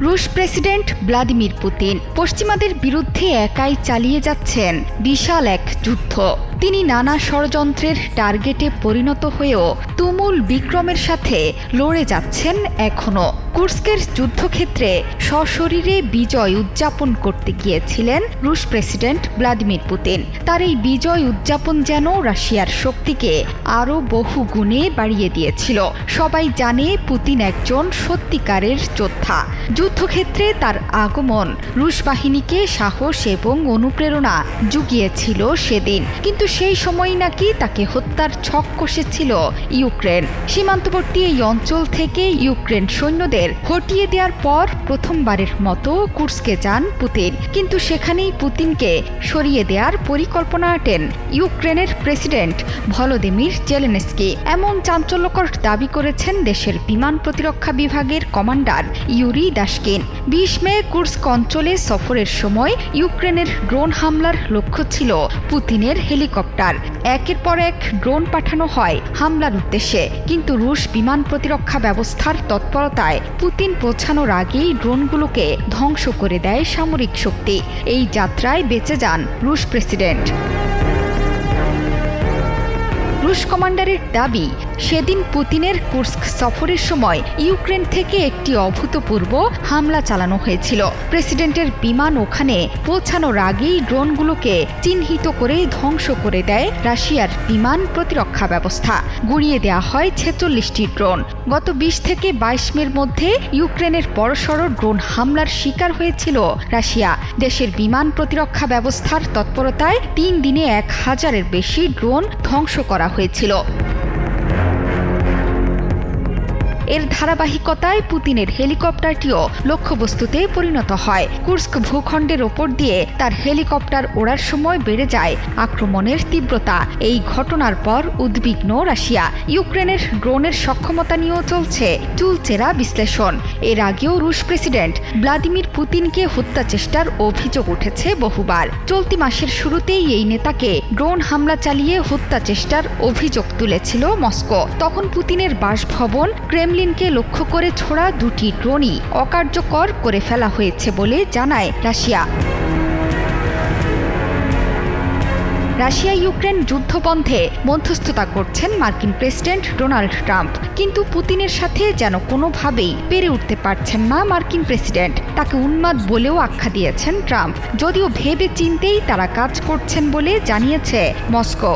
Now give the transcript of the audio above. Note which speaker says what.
Speaker 1: রুশ president Vladimir Putin পশ্চিমাদের বিরুদ্ধে একাই চালিয়ে যাচ্ছেন বিশাল এক যুদ্ধ। তিনি নানা ষড়যন্ত্রের টার্গেটে পরিণত হয়েও তুমুল বিক্রমের সাথে লড়ে যাচ্ছেন এখনও। কুর্স্কের যুদ্ধক্ষেত্রে সশরীরে বিজয় উদযাপন করতে গিয়েছিলেন রুশ প্রেসিডেন্ট ভ্লাদিমির পুতিন। তার এই বিজয় উদযাপন যেন রাশিয়ার শক্তিকে আরও বহু গুণে বাড়িয়ে দিয়েছিল। সবাই জানে পুতিন একজন সত্যিকারের যোদ্ধা। যুদ্ধক্ষেত্রে তার আগমন রুশ বাহিনীকে সাহস এবং অনুপ্রেরণা জুগিয়েছিল সেদিন। কিন্তু সেই সময় নাকি তাকে হত্যার ছক কষেছিল ইউক্রেন। সীমান্তবর্তী এই অঞ্চল থেকে ইউক্রেন সৈন্যদের হটিয়ে দেওয়ার পর প্রথমবারের মতো কুর্স্কে যান পুতিন। কিন্তু সেখানেই পুতিনকে সরিয়ে দেওয়ার পরিকল্পনা আঁটেন ইউক্রেনের প্রেসিডেন্ট ভলোদিমির জেলেনস্কি। এমন চাঞ্চল্যকর দাবি করেছেন দেশের বিমান প্রতিরক্ষা বিভাগের কমান্ডার ইউরি দাশকিন। ২০ মে কুর্স্ক অঞ্চলে সফরের সময় ইউক্রেনের ড্রোন হামলার লক্ষ্য ছিল পুতিনের হেলিকপ্টার। একের পর এক ড্রোন পাঠানো হয় হামলার উদ্দেশ্যে, কিন্তু রুশ বিমান প্রতিরক্ষা ব্যবস্থার তৎপরতায় পুতিন পৌঁছানোর আগেই ড্রোনগুলোকে ধ্বংস করে দেয় সামরিক শক্তি। এই যাত্রায় বেঁচে যান রুশ প্রেসিডেন্ট। রুশ কমান্ডারের দাবি, সেদিন পুতিনের কুর্স্ক সফরের সময় ইউক্রেন থেকে একটি অভূতপূর্ব হামলা চালানো হয়েছিল। প্রেসিডেন্টের বিমান ওখানে পৌঁছানোর আগেই ড্রোনগুলোকে চিহ্নিত করে ধ্বংস করে দেয় রাশিয়ার বিমান প্রতিরক্ষা ব্যবস্থা। গুঁড়িয়ে দেওয়া হয় ৪৬টি ড্রোন। গত ২০ থেকে ২২ মের মধ্যে ইউক্রেনের বড়সড় ড্রোন হামলার শিকার হয়েছিল রাশিয়া। দেশের বিমান প্রতিরক্ষা ব্যবস্থার তৎপরতায় ৩ দিনে ১,০০০-এর বেশি ড্রোন ধ্বংস করা হয়েছিল। এর ধারাবাহিকতায় পুতিনের হেলিকপ্টারটিও লক্ষ্যবস্তুতে পরিণত হয়। কুর্স্ক ভূখণ্ডের ওপর দিয়ে তার হেলিকপ্টার ওড়ার সময় বেড়ে যায় আক্রমণের তীব্রতা। এই ঘটনার পর উদ্বিগ্ন রাশিয়া। ইউক্রেনের ড্রোনের সক্ষমতা নিয়েও চলছে চুলচেরা বিশ্লেষণ। এর আগেও রুশ প্রেসিডেন্ট ভ্লাদিমির পুতিনকে হত্যা চেষ্টার অভিযোগ উঠেছে বহুবার। চলতি মাসের শুরুতেই এই নেতাকে ড্রোন হামলা চালিয়ে হত্যা চেষ্টার অভিযোগ তুলেছিল মস্কো। তখন পুতিনের বাসভবন ক্রেমলিনকে লক্ষ্য করে ছোড়া ২টি ড্রোনই অকার্যকর করে ফেলা হয়েছে বলে জানায় রাশিয়া। রাশিয়া ইউক্রেন যুদ্ধবন্ধে মধ্যস্থতা করছেন মার্কিন প্রেসিডেন্ট ডোনাল্ড ট্রাম্প। কিন্তু পুতিনের সাথে যেন কোনোভাবেই পেরে উঠতে পারছেন না মার্কিন প্রেসিডেন্ট। তাকে উন্মাদ বলেও আখ্যা দিয়েছেন ট্রাম্প, যদিও ভেবে চিন্তেই তারা কাজ করছেন বলে জানিয়েছে মস্কো।